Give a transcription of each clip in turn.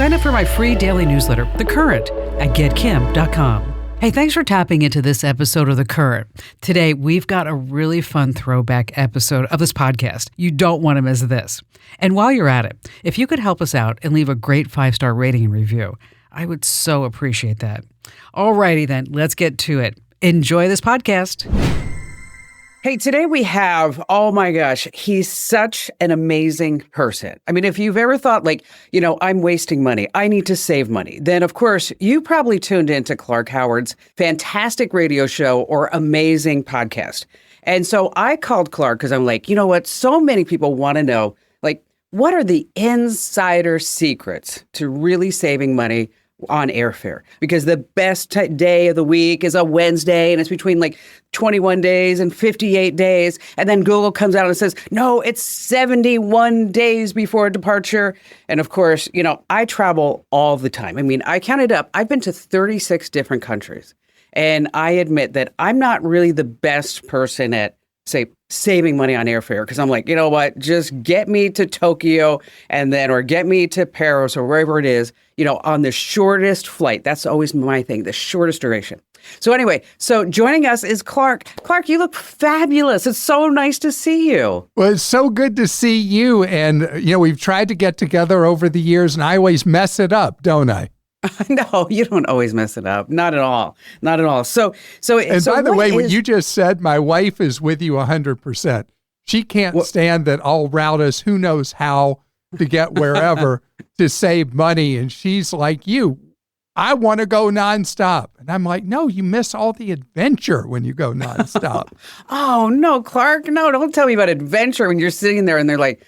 Sign up for my free daily newsletter, The Current, at getkim.com. Hey, thanks for tapping into this episode of The Current. Today, we've got a really fun throwback episode of this podcast. You don't want to miss this. And while you're at it, if you could help us out and leave a great 5-star rating and review, I would so appreciate that. Alrighty then, let's get to it. Enjoy this podcast. Hey, today we have, oh my gosh, he's such an amazing person. I mean, if you've ever thought I'm wasting money, I need to save money, then of course you probably tuned into Clark Howard's fantastic radio show or amazing podcast. And so I called Clark because I'm like, you know what? So many people want to know, what are the insider secrets to really saving money on airfare? Because the best day of the week is a Wednesday, and it's between 21 days and 58 days. And then Google comes out and says, no, it's 71 days before departure. And of course, I travel all the time. I mean, I counted up. I've been to 36 different countries. And I admit that I'm not really the best person at, say, saving money on airfare, because I'm like, you know what, just get me to Tokyo or get me to Paris or wherever it is, on the shortest flight. That's always my thing, the shortest duration. So anyway, joining us is Clark. Clark, you look fabulous. It's so nice to see you. Well, it's so good to see you. And, we've tried to get together over the years, and I always mess it up, don't I? No, you don't always mess it up. Not at all. Not at all. By the way, what you just said, my wife is with you 100%. She can't stand that I'll route us who knows how to get wherever to save money. And she's like, I want to go nonstop. And I'm like, no, you miss all the adventure when you go nonstop. Oh, no, Clark. No, don't tell me about adventure when you're sitting there and they're like,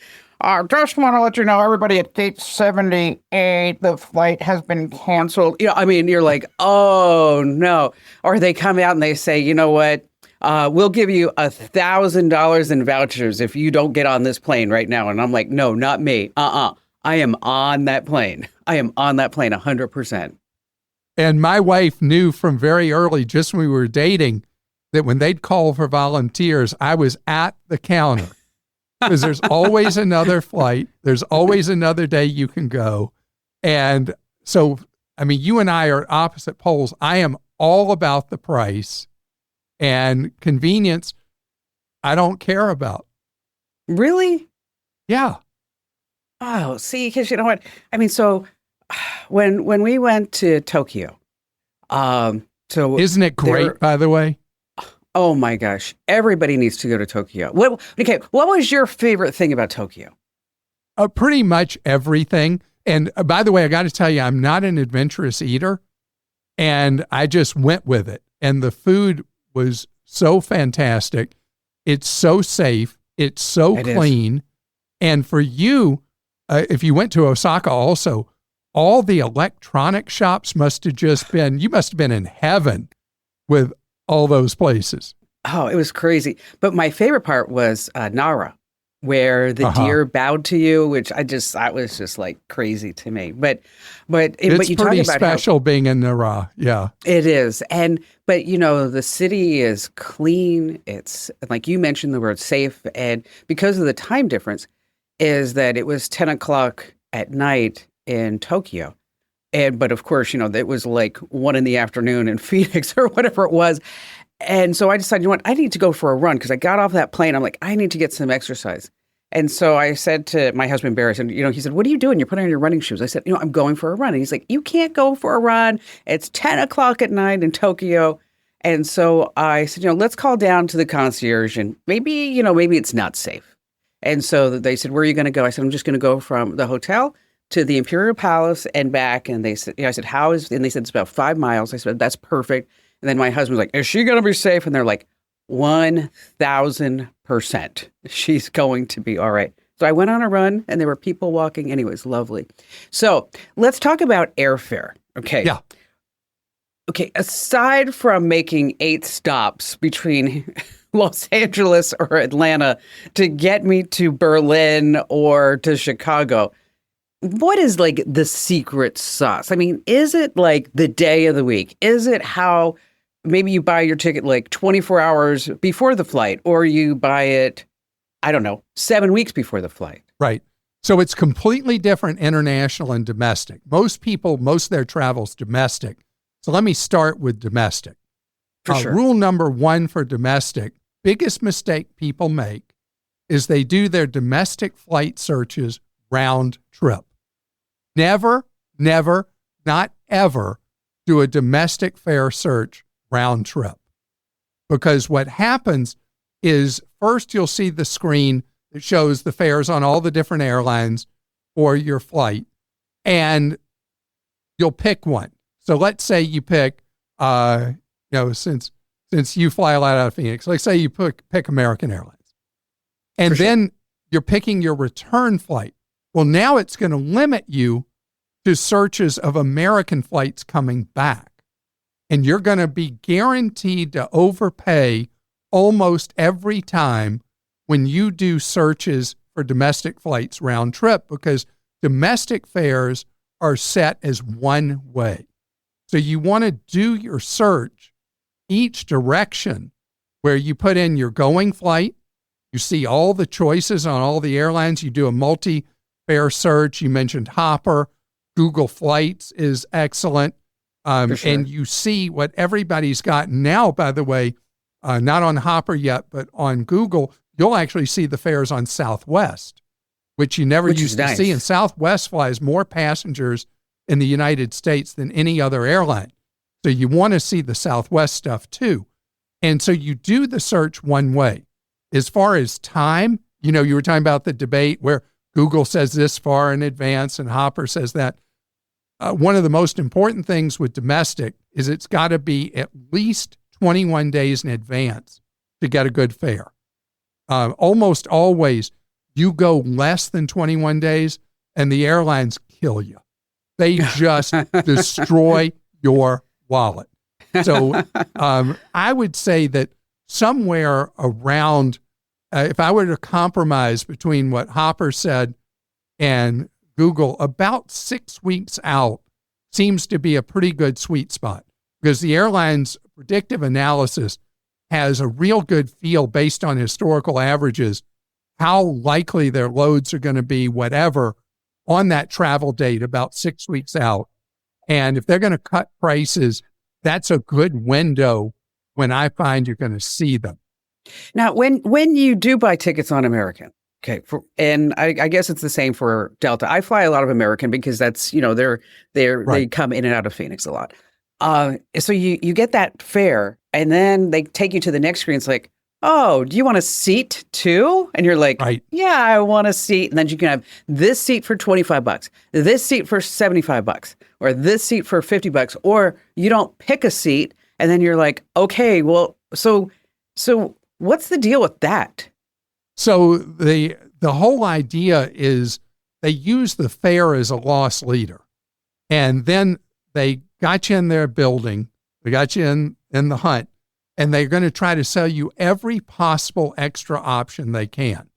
I just want to let you know, everybody, at gate 78, the flight has been canceled. You're like, oh, no. Or they come out and they say, you know what? We'll give you $1,000 in vouchers if you don't get on this plane right now. And I'm like, no, not me. I am on that plane. I am on that plane 100%. And my wife knew from very early, just when we were dating, that when they'd call for volunteers, I was at the counter. Because there's always another flight. There's always another day you can go. And so, you and I are opposite poles. I am all about the price, and convenience I don't care about. Really? Yeah. Oh, see, because you know what? So when we went to Tokyo, isn't it great, by the way? Oh my gosh. Everybody needs to go to Tokyo. What was your favorite thing about Tokyo? Pretty much everything. And by the way, I got to tell you, I'm not an adventurous eater, and I just went with it. And the food was so fantastic. It's so safe. It's so clean. And for you, if you went to Osaka also, all the electronic shops must have you must have been in heaven with all those places. Oh, it was crazy. But my favorite part was Nara, where the deer bowed to you, which that was just crazy to me. But it's you pretty talk about special being in Nara. Yeah, it is. But the city is clean. It's like you mentioned the word safe, and because of the time difference, is that it was 10 o'clock at night in Tokyo. But of course, it was 1 p.m. in Phoenix or whatever it was. And so I decided, I need to go for a run, because I got off that plane. I'm like, I need to get some exercise. And so I said to my husband, Barry, he said, what are you doing? You're putting on your running shoes. I said, I'm going for a run. And he's like, you can't go for a run. It's 10 o'clock at night in Tokyo. And so I said, let's call down to the concierge, and maybe it's not safe. And so they said, where are you going to go? I said, I'm just going to go from the hotel to the Imperial Palace and back. And they said, I said, and they said, it's about 5 miles. I said, that's perfect. And then my husband was like, is she going to be safe? And they're like, 1,000%. She's going to be all right. So I went on a run, and there were people walking. Anyways, lovely. So let's talk about airfare. Okay. Yeah. Okay. Aside from making 8 stops between Los Angeles or Atlanta to get me to Berlin or to Chicago, what is the secret sauce? Is it the day of the week? Is it how maybe you buy your ticket 24 hours before the flight, or you buy it, I don't know, 7 weeks before the flight? Right. So it's completely different international and domestic. Most of their travel's domestic. So let me start with domestic. For sure. Rule number one for domestic, biggest mistake people make is they do their domestic flight searches round trip. Never, not ever do a domestic fare search round trip. Because what happens is first you'll see the screen that shows the fares on all the different airlines for your flight, and you'll pick one. So let's say you pick, since you fly a lot out of Phoenix, let's say you pick American Airlines. And then you're picking your return flight. Well, now it's going to limit you to searches of American flights coming back. And you're going to be guaranteed to overpay almost every time when you do searches for domestic flights round trip, because domestic fares are set as one way. So you want to do your search each direction where you put in your going flight. You see all the choices on all the airlines. You do a multi-fare search. You mentioned Hopper. Google Flights is excellent. For sure. And you see what everybody's got now, by the way, not on Hopper yet, but on Google, you'll actually see the fares on Southwest, which you never used to see. And Southwest flies more passengers in the United States than any other airline. So you want to see the Southwest stuff too. And so you do the search one way. As far as time, you were talking about the debate where Google says this far in advance and Hopper says that. One of the most important things with domestic is it's got to be at least 21 days in advance to get a good fare. Almost always you go less than 21 days and the airlines kill you. They just destroy your wallet. So I would say that somewhere around, if I were to compromise between what Hopper said and Google, about 6 weeks out seems to be a pretty good sweet spot, because the airline's predictive analysis has a real good feel based on historical averages, how likely their loads are going to be, whatever, on that travel date about 6 weeks out. And if they're going to cut prices, that's a good window when I find you're going to see them. Now, when you do buy tickets on American, okay, and I guess it's the same for Delta. I fly a lot of American because that's, they come in and out of Phoenix a lot. So you get that fare, and then they take you to the next screen. It's like, oh, do you want a seat too? And you're like, right. Yeah, I want a seat. And then you can have this seat for $25, this seat for $75, or this seat for $50, or you don't pick a seat. And then you're like, okay, well, so what's the deal with that? So the whole idea is they use the fare as a loss leader. And then they got you in their building, they got you in the hunt, and they're going to try to sell you every possible extra option they can.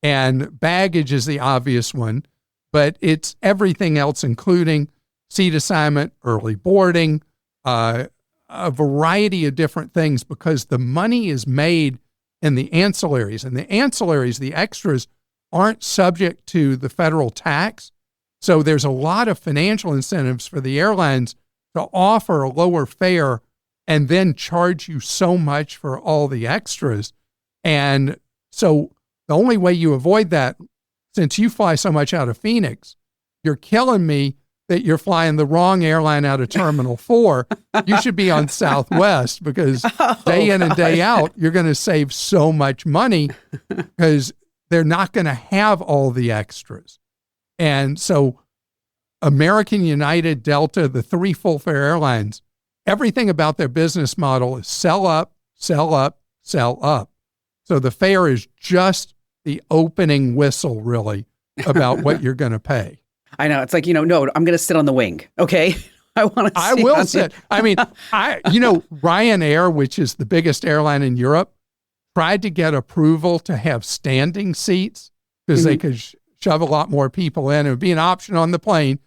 And baggage is the obvious one, but it's everything else, including seat assignment, early boarding, a variety of different things, because the money is made in the ancillaries. And the ancillaries, the extras, aren't subject to the federal tax. So there's a lot of financial incentives for the airlines to offer a lower fare and then charge you so much for all the extras. And so the only way you avoid that, since you fly so much out of Phoenix, you're killing me that you're flying the wrong airline out of Terminal 4. You should be on Southwest, because day in and day out, you're going to save so much money because they're not going to have all the extras. And so American, United, Delta, the three full fare airlines, everything about their business model is sell up, sell up, sell up. So the fare is just the opening whistle, really, about what you're going to pay. I know. It's like, no, I'm going to sit on the wing. Okay. I want to I will sit. I mean, Ryanair, which is the biggest airline in Europe, tried to get approval to have standing seats because they could shove a lot more people in. It would be an option on the plane.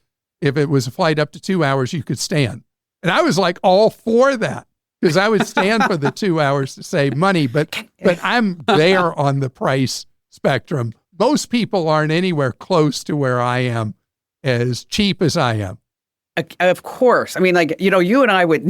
If it was a flight up to 2 hours, you could stand. And I was like all for that, because I would stand for the 2 hours to save money. But I'm there on the price spectrum. most people aren't anywhere close to where I am, as cheap as I am. Of course. I mean, like, you and I would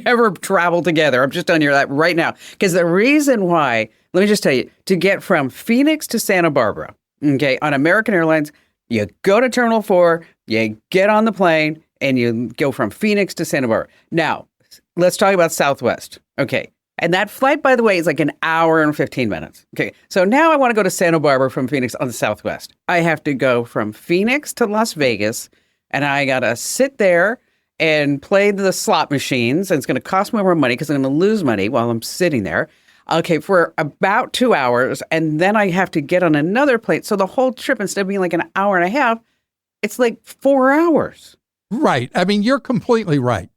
never travel together. I'm just telling you that right now. Because the reason why, let me just tell you, to get from Phoenix to Santa Barbara, okay, on American Airlines, you go to Terminal 4, you get on the plane, and you go from Phoenix to Santa Barbara. Now, let's talk about Southwest. Okay. And that flight, by the way, is like an hour and 15 minutes. Okay. So now I want to go to Santa Barbara from Phoenix on the Southwest. I have to go from Phoenix to Las Vegas, and I got to sit there and play the slot machines. And it's going to cost me more money because I'm going to lose money while I'm sitting there. Okay, for about 2 hours. And then I have to get on another plane. So the whole trip, instead of being like an hour and a half, it's like 4 hours. Right. I mean, you're completely right.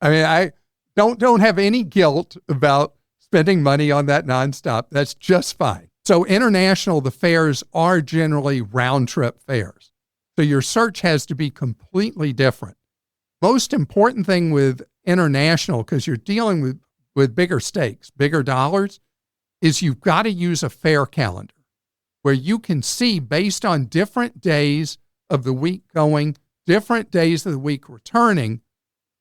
I mean, I don't have any guilt about spending money on that nonstop. That's just fine. So international, the fares are generally round trip fares. So your search has to be completely different. Most important thing with international, because you're dealing with bigger stakes, bigger dollars, is you've got to use a fare calendar where you can see based on different days of the week going, different days of the week returning,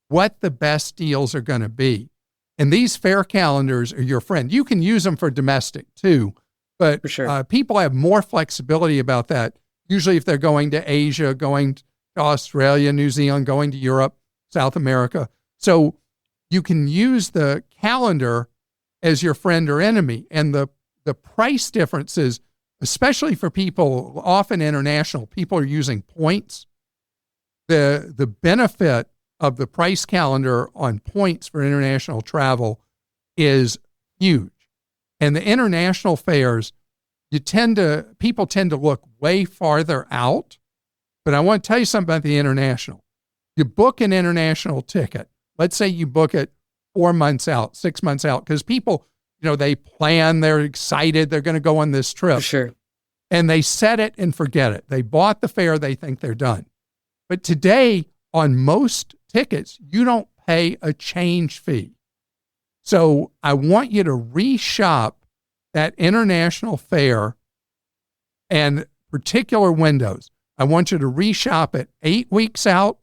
what the best deals are going to be. And these fare calendars are your friend. You can use them for domestic too, but for sure. People have more flexibility about that. Usually if they're going to Asia, going to Australia, New Zealand, going to Europe, South America. So you can use the calendar as your friend or enemy. And the price differences, especially for people, often international, people are using points. The benefit of the price calendar on points for international travel is huge. And the international fares, people tend to look way farther out. But I want to tell you something about the international. You book an international ticket. Let's say you book it 4 months out, 6 months out, because people, they plan, they're excited, they're going to go on this trip. For sure. And they set it and forget it. They bought the fare, they think they're done. But today, on most tickets, you don't pay a change fee. So I want you to reshop that international fare and particular windows. I want you to reshop it 8 weeks out,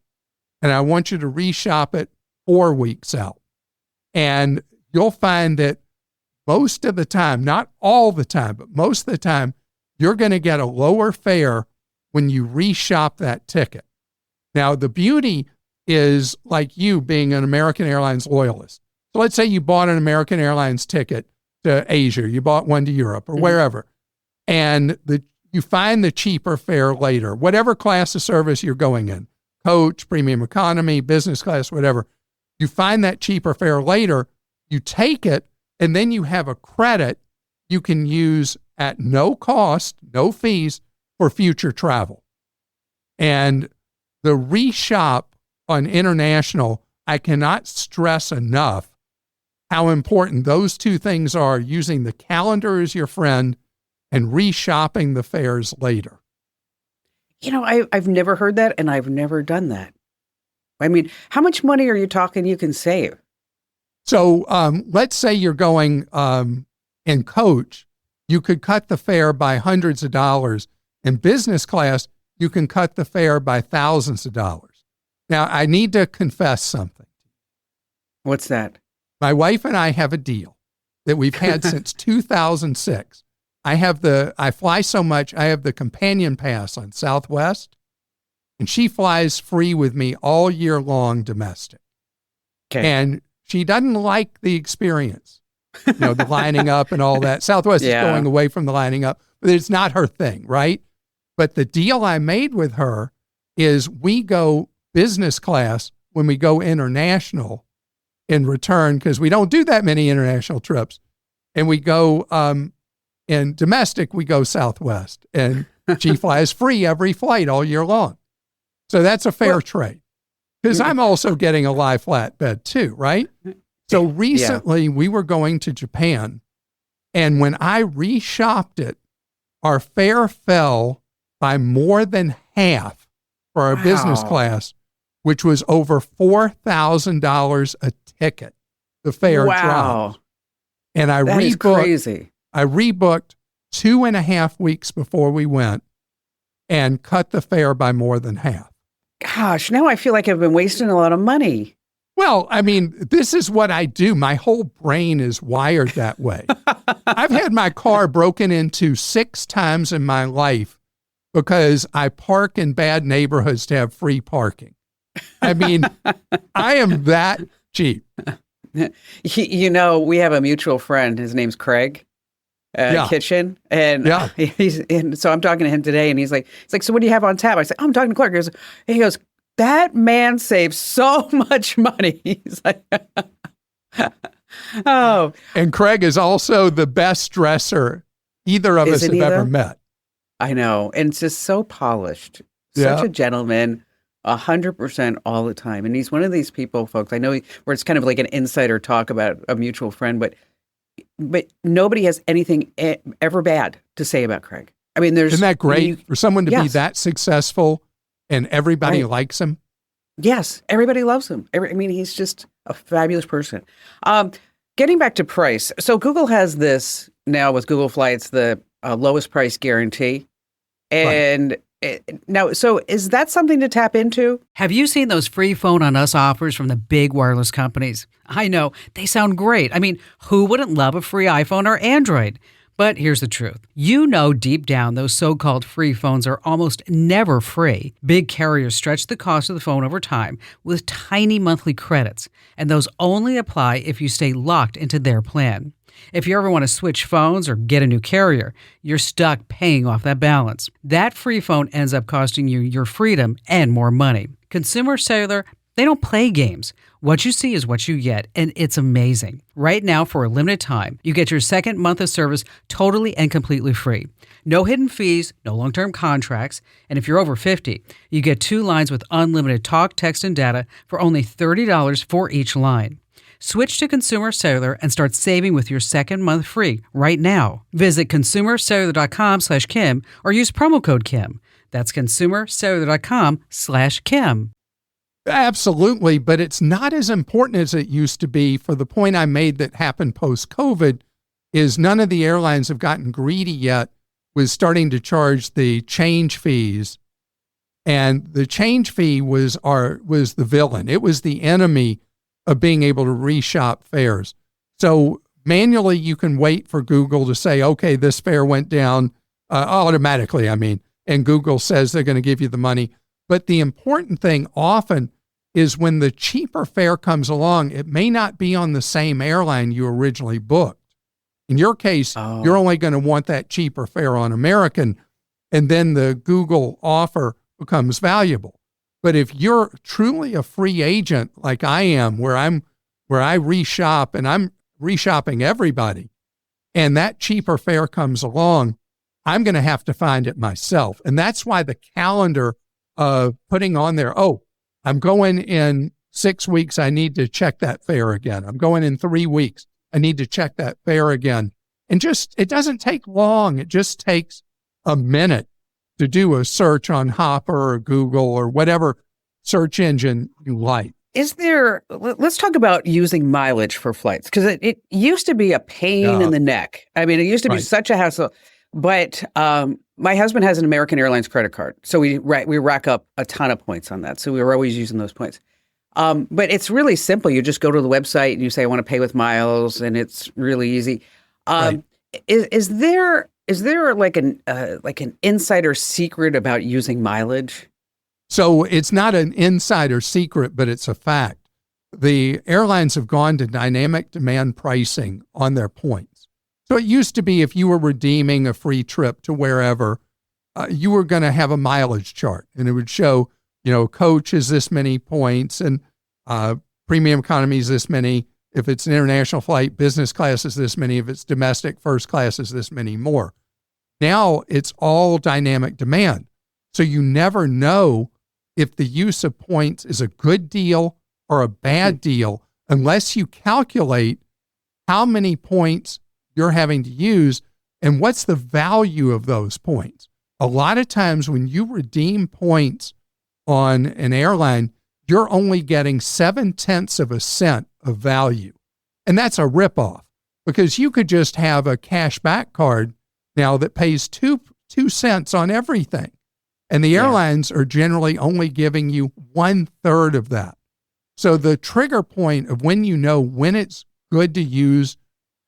and I want you to reshop it 4 weeks out. And you'll find that most of the time, not all the time, but most of the time, you're going to get a lower fare when you reshop that ticket. Now, the beauty is like you being an American Airlines loyalist. So let's say you bought an American Airlines ticket to Asia, you bought one to Europe or wherever, and you find the cheaper fare later, whatever class of service you're going in, coach, premium economy, business class, whatever. You find that cheaper fare later, you take it, and then you have a credit you can use at no cost, no fees for future travel. And the reshop on international, I cannot stress enough how important those two things are, using the calendar as your friend and reshopping the fares later. I've never heard that, and I've never done that. I mean, how much money are you talking you can save? So let's say you're going in coach, you could cut the fare by hundreds of dollars. In business class, you can cut the fare by thousands of dollars. Now, I need to confess something. What's that? My wife and I have a deal that we've had since 2006. I fly so much, I have the companion pass on Southwest, and she flies free with me all year long domestic. Okay. And she doesn't like the experience, the lining up and all that. Southwest is going away from the lining up, but it's not her thing, right? But the deal I made with her is we go business class when we go international in return, because we don't do that many international trips. And we go in domestic, we go Southwest. And she flies free every flight all year long. So that's a fair trade. Because I'm also getting a live flatbed too, right? So recently we were going to Japan, and when I reshopped it, our fare fell by more than half for our business class, which was over $4,000 a ticket. The fare dropped. And I that is crazy. I rebooked 2.5 weeks before we went and cut the fare by more than half. Gosh, now I feel like I've been wasting a lot of money. Well, I mean, this is what I do. My whole brain is wired that way. I've had my car broken into 6 times in my life because I park in bad neighborhoods to have free parking. I mean, I am that cheap. You know, we have a mutual friend. His name's Craig Kitchen. And, and so I'm talking to him today, and he's like, so what do you have on tap? I said, I'm talking to Clark. He goes, that man saves so much money. He's like, oh. And Craig is also the best dresser either of us have ever met. I know. And it's just so polished. Such a gentleman, 100% all the time. And he's one of these people, folks, I know where it's kind of like an insider talk about a mutual friend, but nobody has anything ever bad to say about Craig. I mean, isn't that great for someone to be that successful and everybody likes him? Yes, everybody loves him. I mean, he's just a fabulous person. Getting back to price. So Google has this now with Google Flights, the lowest price guarantee. And now, so is that something to tap into? Have you seen those free phone on us offers from the big wireless companies? I know, they sound great. I mean, who wouldn't love a free iPhone or Android? But here's the truth. You know deep down those so-called free phones are almost never free. Big carriers stretch the cost of the phone over time with tiny monthly credits, and those only apply if you stay locked into their plan. If you ever want to switch phones or get a new carrier, you're stuck paying off that balance. That free phone ends up costing you your freedom and more money. Consumer Cellular, they don't play games. What you see is what you get, and it's amazing. Right now, for a limited time, you get your second month of service totally and completely free. No hidden fees, no long-term contracts, and if you're over 50, you get 2 lines with unlimited talk, text, and data for only $30 for each line. Switch to Consumer Cellular and start saving with your second month free right now. Visit consumercellular.com/Kim or use promo code Kim. That's consumercellular.com/Kim. Absolutely, but it's not as important as it used to be. For the point I made that happened post-COVID is none of the airlines have gotten greedy yet with starting to charge the change fees. And the change fee was the villain. It was the enemy of being able to reshop fares. So manually, you can wait for Google to say, okay, this fare went down automatically, and Google says they're going to give you the money. But the important thing often is when the cheaper fare comes along, it may not be on the same airline you originally booked. In your case, you're only going to want that cheaper fare on American, and then the Google offer becomes valuable. But if you're truly a free agent like I am, where I reshop and I'm reshopping everybody, and that cheaper fare comes along, I'm going to have to find it myself. And that's why the calendar of putting on there, I'm going in 6 weeks, I need to check that fare again. I'm going in 3 weeks, I need to check that fare again. And it doesn't take long. It just takes a minute to do a search on Hopper or Google or whatever search engine you like. Let's talk about using mileage for flights, because it used to be a pain in the neck. I mean, it used to be such a hassle. But my husband has an American Airlines credit card, so we rack up a ton of points on that. So we were always using those points. But it's really simple. You just go to the website and you say, I want to pay with miles, and it's really easy. Is there like an insider secret about using mileage? So it's not an insider secret, but it's a fact. The airlines have gone to dynamic demand pricing on their points. So it used to be if you were redeeming a free trip to wherever, you were going to have a mileage chart, and it would show, coach is this many points, and premium economy is this many. If it's an international flight, business class is this many. If it's domestic, first class is this many more. Now it's all dynamic demand. So you never know if the use of points is a good deal or a bad deal unless you calculate how many points you're having to use and what's the value of those points. A lot of times when you redeem points on an airline, you're only getting 0.7 of a cent of value. And that's a ripoff, because you could just have a cash back card now that pays two cents on everything. And the airlines are generally only giving you 1/3 of that. So the trigger point of when you know when it's good to use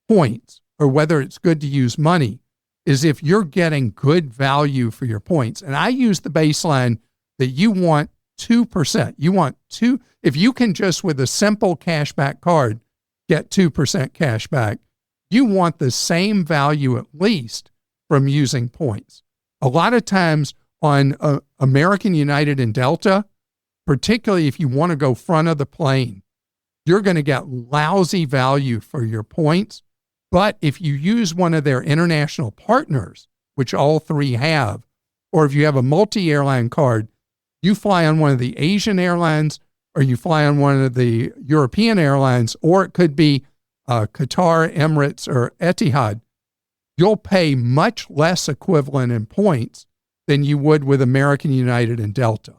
points or whether it's good to use money is if you're getting good value for your points. And I use the baseline that you want 2%. You want if you can just with a simple cashback card get 2% cash back, you want the same value at least from using points. A lot of times on American, United, and Delta, particularly if you want to go front of the plane, you're going to get lousy value for your points. But if you use one of their international partners, which all three have, or if you have a multi-airline card, you fly on one of the Asian airlines or you fly on one of the European airlines, or it could be Qatar, Emirates, or Etihad, you'll pay much less equivalent in points than you would with American, United, and Delta.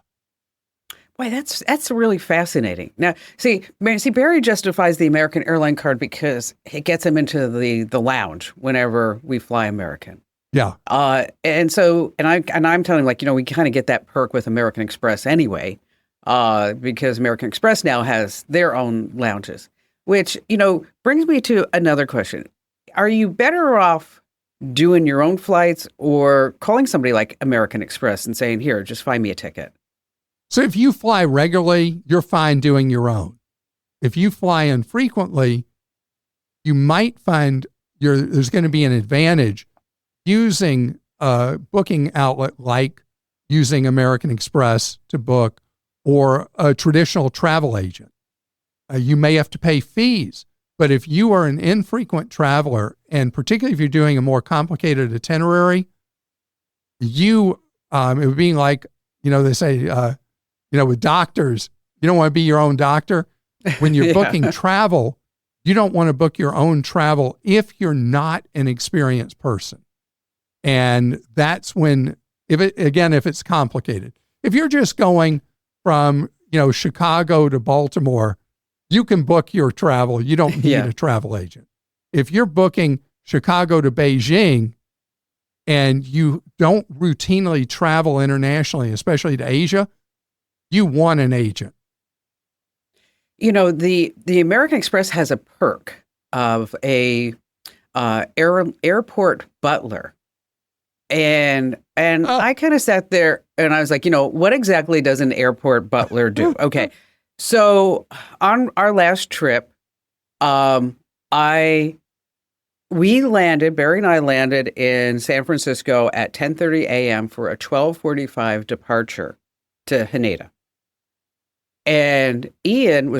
Boy, that's really fascinating. Now, see, Barry justifies the American airline card because it gets him into the lounge whenever we fly American. Yeah. And I'm telling him, like, we kind of get that perk with American Express anyway, because American Express now has their own lounges, which, brings me to another question. Are you better off doing your own flights or calling somebody like American Express and saying, here, just find me a ticket? So if you fly regularly, you're fine doing your own. If you fly infrequently, you might find there's going to be an advantage using a booking outlet like using American Express to book or a traditional travel agent. You may have to pay fees, but if you are an infrequent traveler, and particularly if you're doing a more complicated itinerary, it would be like, they say, with doctors, you don't want to be your own doctor. When you're booking travel, you don't want to book your own travel if you're not an experienced person. And that's when, if it's complicated. If you're just going from, Chicago to Baltimore, you can book your travel. You don't need a travel agent. If you're booking Chicago to Beijing and you don't routinely travel internationally, especially to Asia, you want an agent. The American Express has a perk of a airport butler. And I kind of sat there and I was like, what exactly does an airport butler do? Okay. So on our last trip, Barry and I landed in San Francisco at 10:30 a.m. for a 12:45 departure to Haneda. And Ian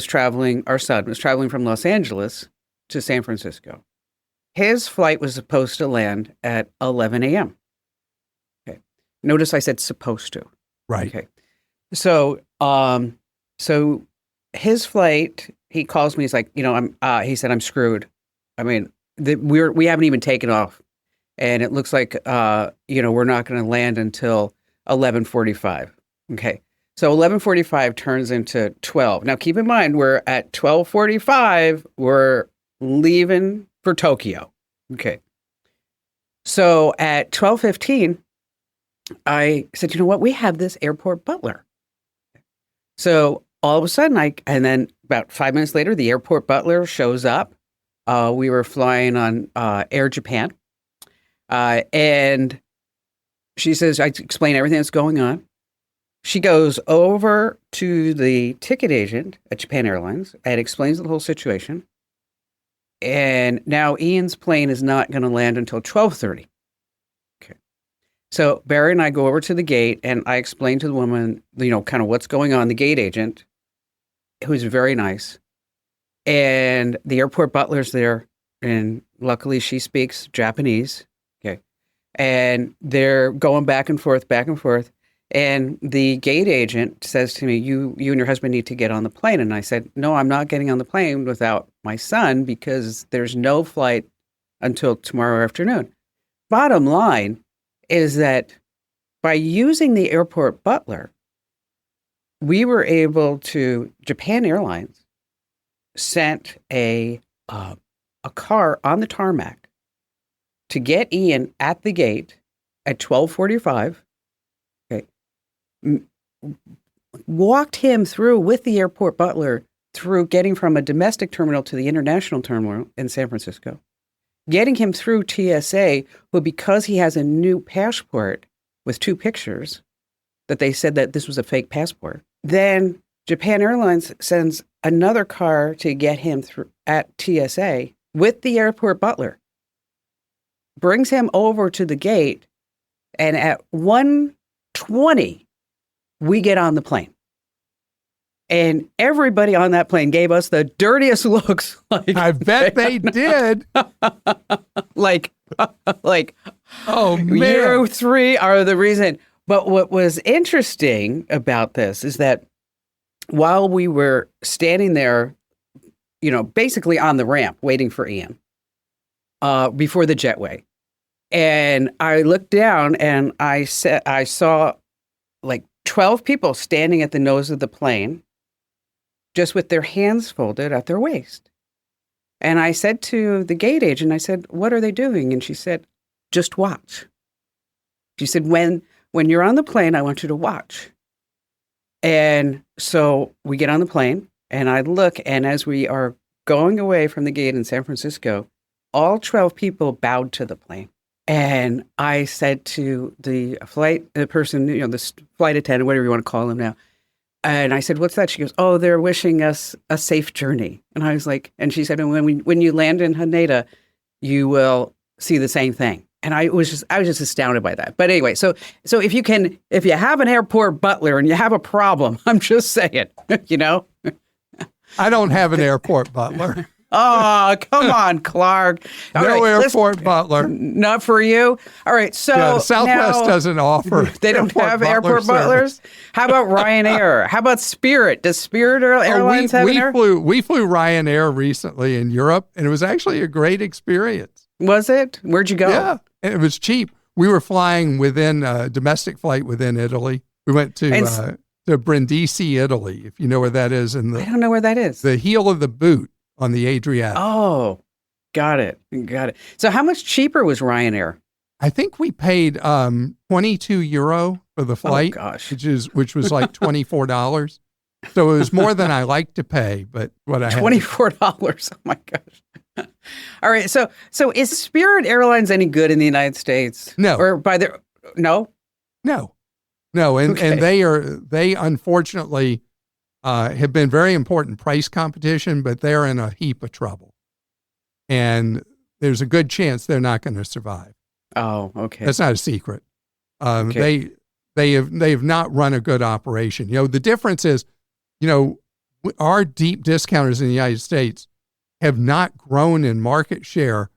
our son was traveling from Los Angeles to San Francisco. His flight was supposed to land at 11 a.m. Okay. Notice I said supposed to. Right. Okay. So his flight, he calls me, he's like, he said, I'm screwed. I mean, we haven't even taken off. And it looks like, we're not going to land until 11:45. Okay. So 11:45 turns into 12. Now, keep in mind, we're at 12:45. We're leaving for Tokyo. Okay. So at 12:15, I said, you know what? We have this airport butler. So all of a sudden, and then about 5 minutes later, the airport butler shows up. We were flying on Air Japan. And she says, I explain everything that's going on. She goes over to the ticket agent at Japan Airlines and explains the whole situation. And now Ian's plane is not going to land until 12:30. Okay. So Barry and I go over to the gate and I explain to the woman, kind of what's going on, the gate agent, who's very nice. And the airport butler's there. And luckily she speaks Japanese. Okay. And they're going back and forth. And the gate agent says to me, you and your husband need to get on the plane. And I said, no, I'm not getting on the plane without my son because there's no flight until tomorrow afternoon. Bottom line is that by using the airport butler, we were able to, Japan Airlines sent a car on the tarmac to get Ian at the gate at 12:45. Okay. Walked him through with the airport butler through getting from a domestic terminal to the international terminal in San Francisco, getting him through TSA, who, because he has a new passport with 2 pictures, that they said that this was a fake passport. Then Japan Airlines sends another car to get him through at TSA with the airport butler, brings him over to the gate, and at 1:20, we get on the plane. And everybody on that plane gave us the dirtiest looks. Like, I bet they did. like, oh, man. You 3 are the reason. But what was interesting about this is that while we were standing there, basically on the ramp waiting for Ian, before the jetway, and I looked down and I saw like 12 people standing at the nose of the plane, just with their hands folded at their waist. And I said to the gate agent, I said, "What are they doing?" And she said, "Just watch." She said, when you're on the plane, I want you to watch. And so we get on the plane, and I look, and as we are going away from the gate in San Francisco, all 12 people bowed to the plane. And I said to the flight attendant, whatever you want to call him now, and I said, "What's that?" She goes, "Oh, they're wishing us a safe journey." And I was like, and she said, "And when you land in Haneda, you will see the same thing." And I was just astounded by that. But anyway, so if you have an airport butler and you have a problem, I'm just saying, I don't have an airport butler. Oh, come on, Clark. No airport butler. Not for you? All right, so yeah, Southwest doesn't offer. They don't have airport butlers? How about Ryanair? How about Spirit? Does Spirit Airlines have an air? We flew Ryanair recently in Europe, and it was actually a great experience. Was it? Where'd you go? Yeah, and it was cheap. We were flying within a domestic flight within Italy. We went to Brindisi, Italy, if you know where that is. I don't know where that is. The heel of the boot on the Adriatic. Oh, got it. So how much cheaper was Ryanair? I think we paid €22 for the flight. Oh, gosh. Which was like $24. So it was more than I like to pay, but what I had. $24. Oh my gosh. All right. So is Spirit Airlines any good in the United States? No. Or no? No. And Okay. and they unfortunately have been very important price competition, but they're in a heap of trouble. And there's a good chance they're not going to survive. Oh, okay. That's not a secret. Okay. They have not run a good operation. The difference is, our deep discounters in the United States have not grown in market share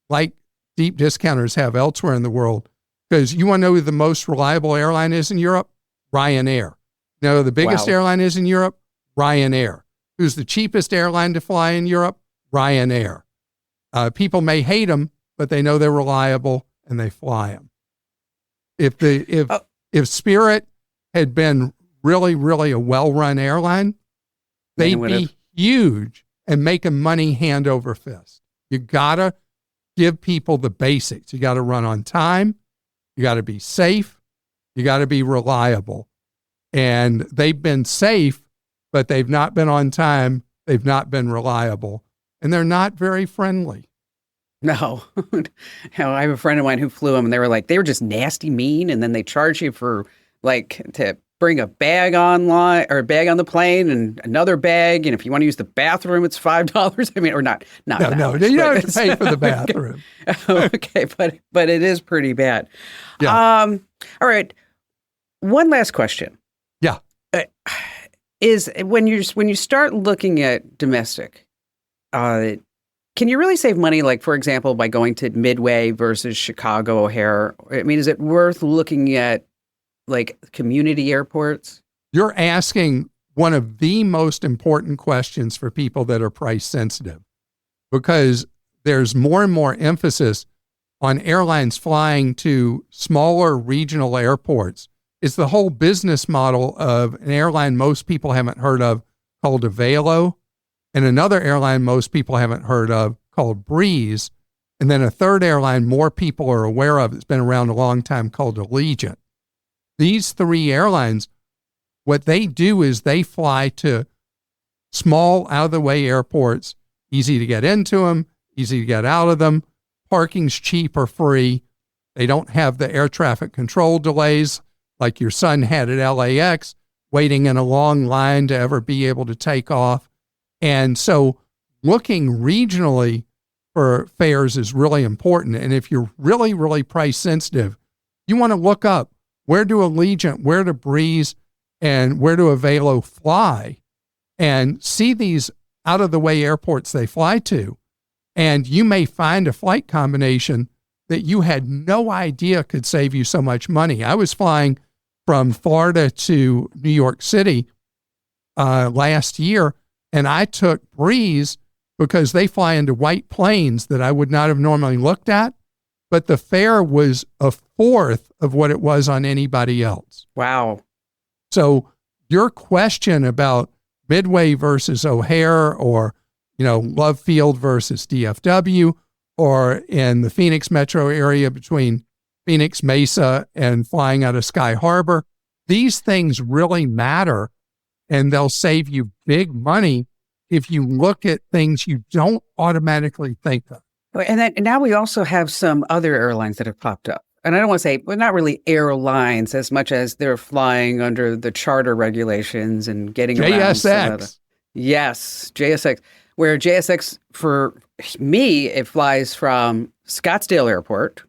like deep discounters have elsewhere in the world. Because you want to know who the most reliable airline is in Europe? Ryanair. The biggest airline is in Europe? Ryanair. Who's the cheapest airline to fly in Europe? Ryanair. People may hate them, but they know they're reliable and they fly them. If Spirit had been really, really a well-run airline, they'd be huge and making money hand over fist. You gotta give people the basics. You got to run on time. You got to be safe. You got to be reliable. And they've been safe, but they've not been on time. They've not been reliable. And they're not very friendly. No. I have a friend of mine who flew them, and they were just nasty mean, and then they charge you for to bring a bag online or a bag on the plane and another bag, and if you want to use the bathroom, it's $5. I mean, or not. No, you don't have to pay for the bathroom. Okay, but it is pretty bad. Yeah. All right. One last question. Yeah. Is when you start looking at domestic, can you really save money, like, for example, by going to Midway versus Chicago O'Hare? I mean, is it worth looking at, like, community airports? You're asking one of the most important questions for people that are price sensitive, because there's more and more emphasis on airlines flying to smaller regional airports. It's the whole business model of an airline most people haven't heard of called Avelo, and another airline most people haven't heard of called Breeze. And then a third airline more people are aware of, it's been around a long time, called Allegiant. These three airlines, what they do is they fly to small, out-of-the-way airports, easy to get into them, easy to get out of them. Parking's cheap or free. They don't have the air traffic control delays like your son had at LAX, waiting in a long line to ever be able to take off. And so looking regionally for fares is really important. And if you're really, really price sensitive, you want to look up where do Allegiant, where do Breeze, and where do Avelo fly, and see these out-of-the-way airports they fly to. And you may find a flight combination that you had no idea could save you so much money. I was flying from Florida to New York City last year, and I took Breeze because they fly into White Plains that I would not have normally looked at, but the fare was a fourth of what it was on anybody else. Wow. So your question about Midway versus O'Hare, or Love Field versus DFW, or in the Phoenix metro area between Phoenix, Mesa, and flying out of Sky Harbor, these things really matter, and they'll save you big money if you look at things you don't automatically think of. And now we also have some other airlines that have popped up. And I don't want to say, well, not really airlines as much as they're flying under the charter regulations and getting around. JSX. Yes, JSX. Where JSX, for me, it flies from Scottsdale Airport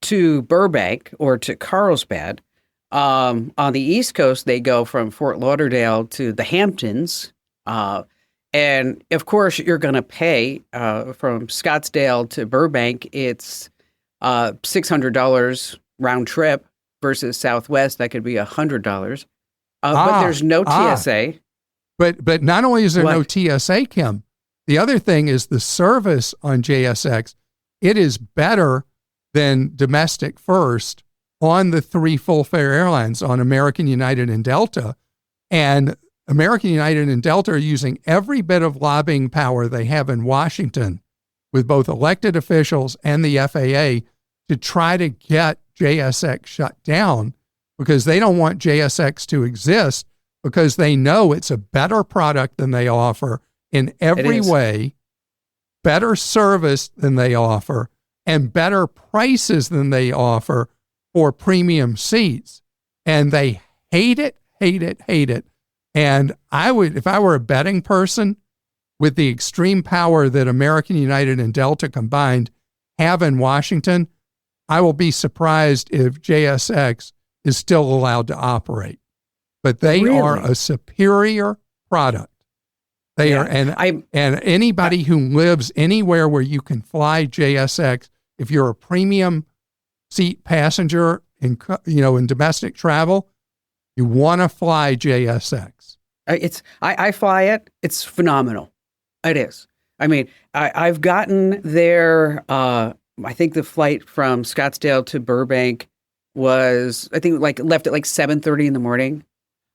to Burbank or to Carlsbad. On the East Coast, they go from Fort Lauderdale to the Hamptons. And of course, you're going to pay from Scottsdale to Burbank. It's $600 round trip versus Southwest. That could be $100. But there's no TSA. But not only is there no TSA, Kim, the other thing is the service on JSX. It is better than domestic first on the three full fare airlines, on American, United, and Delta. And American, United, and Delta are using every bit of lobbying power they have in Washington with both elected officials and the FAA to try to get JSX shut down, because they don't want JSX to exist, because they know it's a better product than they offer in every way, better service than they offer, and better prices than they offer for premium seats. And they hate it, hate it, hate it. And I would, if I were a betting person, with the extreme power that American, United, and Delta combined have in Washington, I will be surprised if JSX is still allowed to operate. But they are a superior product. They are, and anybody who lives anywhere where you can fly JSX, if you're a premium seat passenger in domestic travel, you want to fly JSX. I fly it. It's phenomenal. It is. I mean, I've gotten there. I think the flight from Scottsdale to Burbank was, I think, left at 7:30 in the morning.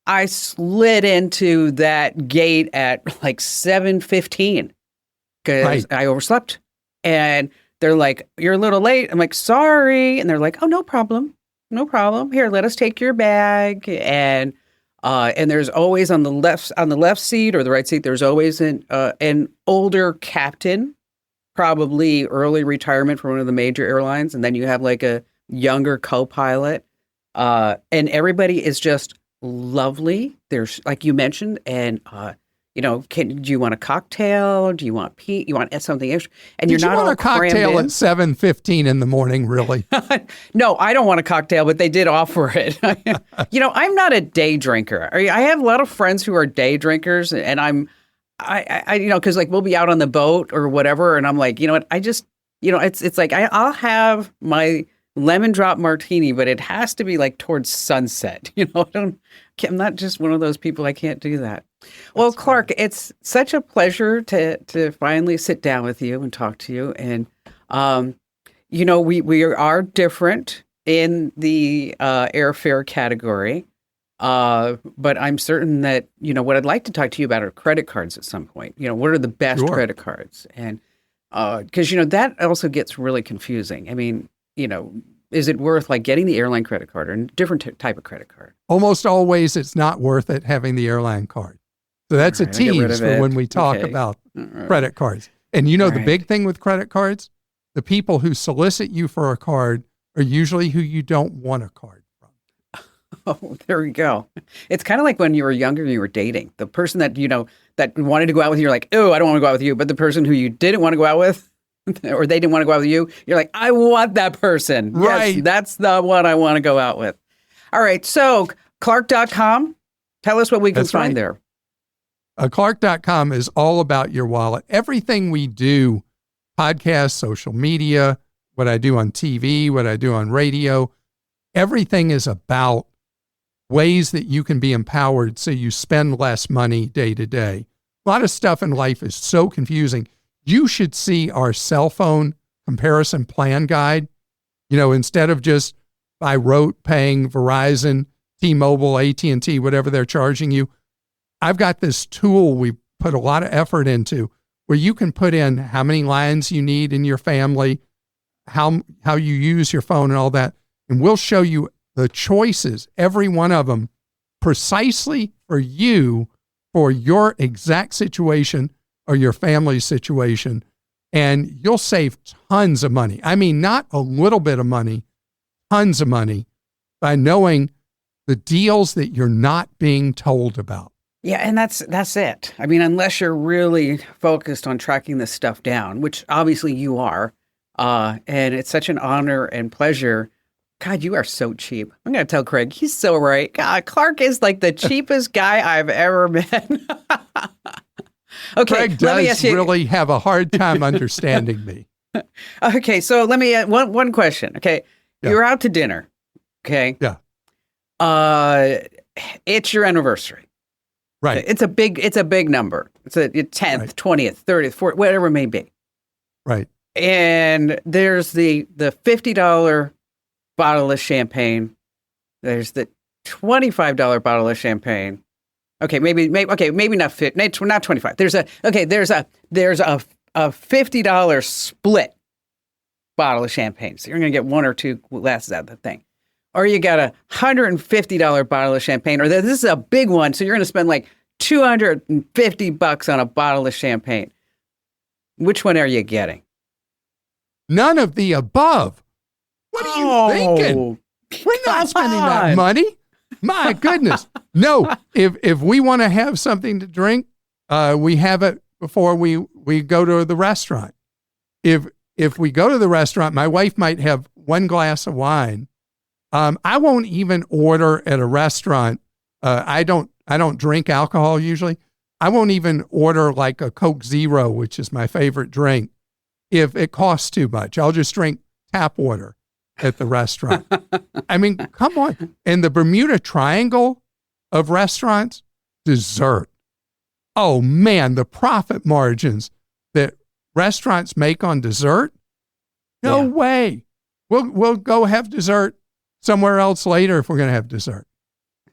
I slid into that gate at 7:15 because I overslept. And they're like, "You're a little late." I'm like, "Sorry." And they're like, "Oh, no problem. No problem. Here, let us take your bag." And there's always on the left seat or the right seat, there's always an older captain, probably early retirement from one of the major airlines. And then you have a younger co-pilot. And everybody is just lovely. There's, like you mentioned, and do you want a cocktail? Do you want you want something extra? And Did you're not you want a cocktail at 7:15 in the morning, really? No, I don't want a cocktail, but they did offer it. I'm not a day drinker. I have a lot of friends who are day drinkers, and because we'll be out on the boat or whatever, and I'm like, you know what? I just, it's like I'll have my lemon drop martini, but it has to be towards sunset. I'm not just one of those people. I can't do that. Well, Clark, it's such a pleasure to finally sit down with you and talk to you. And, we are different in the airfare category. But I'm certain that, what I'd like to talk to you about are credit cards at some point. What are the best credit cards? And Because, that also gets really confusing. I mean, is it worth like getting the airline credit card or a different type of credit card? Almost always it's not worth it having the airline card. So that's a tease for when we talk about credit cards. And the big thing with credit cards, the people who solicit you for a card are usually who you don't want a card from. Oh, there we go. It's kind of like when you were younger and you were dating. The person that, that wanted to go out with you, you're like, oh, I don't want to go out with you. But the person who you didn't want to go out with, or they didn't want to go out with you, you're like, I want that person. Right. Yes, that's the one I want to go out with. All right. So Clark.com, tell us what we can find there. Clark.com is all about your wallet. Everything we do, podcasts, social media, what I do on TV, what I do on radio, everything is about ways that you can be empowered so you spend less money day to day. A lot of stuff in life is so confusing. You should see our cell phone comparison plan guide. Instead of just by rote paying Verizon, T-Mobile, AT&T, whatever they're charging you, I've got this tool we put a lot of effort into where you can put in how many lines you need in your family, how you use your phone and all that. And we'll show you the choices, every one of them, precisely for you, for your exact situation or your family's situation. And you'll save tons of money. I mean, not a little bit of money, tons of money by knowing the deals that you're not being told about. Yeah, and that's it. I mean, unless you're really focused on tracking this stuff down, which obviously you are, and it's such an honor and pleasure. God, you are so cheap. I'm going to tell Craig, he's so right. God, Clark is like the cheapest guy I've ever met. Okay, Craig does really have a hard time understanding me. Okay, so let me one question. Okay, yeah. You're out to dinner. Okay, yeah. It's your anniversary. Right. It's a big number. It's a 10th, right. 20th, 30th, 40th, whatever it may be. Right. And there's the $50 bottle of champagne. There's the $25 bottle of champagne. Okay, maybe not 50, not 25. There's a $50 split bottle of champagne. So you're going to get one or two glasses out of the thing. Or you got a $150 bottle of champagne, or this is a big one, so you're going to spend like $250 on a bottle of champagne. Which one are you getting? None of the above. What are you thinking? We're not spending that money. My goodness. No, if we want to have something to drink, we have it before we go to the restaurant. If we go to the restaurant, my wife might have one glass of wine. I won't even order at a restaurant. I don't drink alcohol usually. I won't even order like a Coke Zero, which is my favorite drink, if it costs too much. I'll just drink tap water at the restaurant. I mean, come on. And the Bermuda Triangle of restaurants, dessert. Oh man, the profit margins that restaurants make on dessert. No way. We'll go have dessert somewhere else later if we're going to have dessert.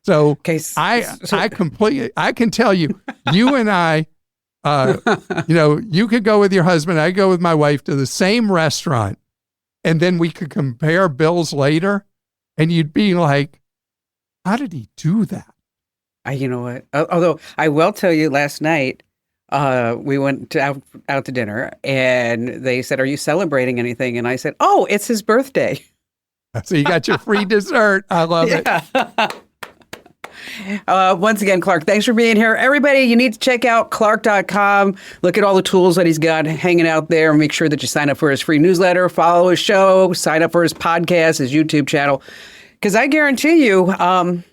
So I can tell you, you and I, you could go with your husband, I go with my wife to the same restaurant, and then we could compare bills later, and you'd be like, how did he do that? You know what? Although I will tell you, last night, we went out to dinner, and they said, are you celebrating anything? And I said, oh, it's his birthday. So you got your free dessert. I love it. Once again, Clark, thanks for being here. Everybody, you need to check out Clark.com. Look at all the tools that he's got hanging out there. Make sure that you sign up for his free newsletter, follow his show, sign up for his podcast, his YouTube channel. Because I guarantee you, I'm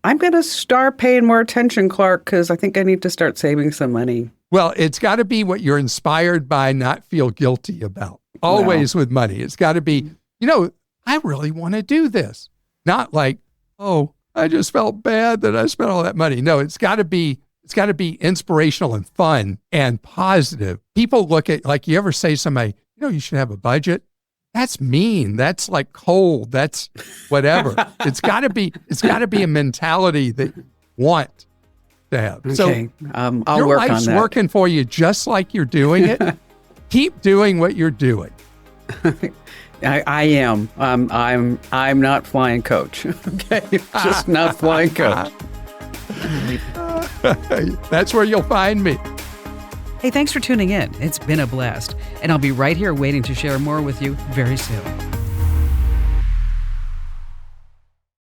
going to start paying more attention, Clark, because I think I need to start saving some money. Well, it's got to be what you're inspired by, not feel guilty about. Always with money. It's got to be, I really want to do this. Not like, oh, I just felt bad that I spent all that money. No, it's got to be inspirational and fun and positive. People look at, like, you ever say to somebody, you should have a budget. That's mean. That's like cold. That's whatever. It's got to be a mentality that you want to have. Okay. So I'll your work on life's that. working for you just like you're doing it. keep doing what you're doing. I am. I'm not flying coach. Okay, just not flying coach. That's where you'll find me. Hey, thanks for tuning in. It's been a blast. And I'll be right here waiting to share more with you very soon.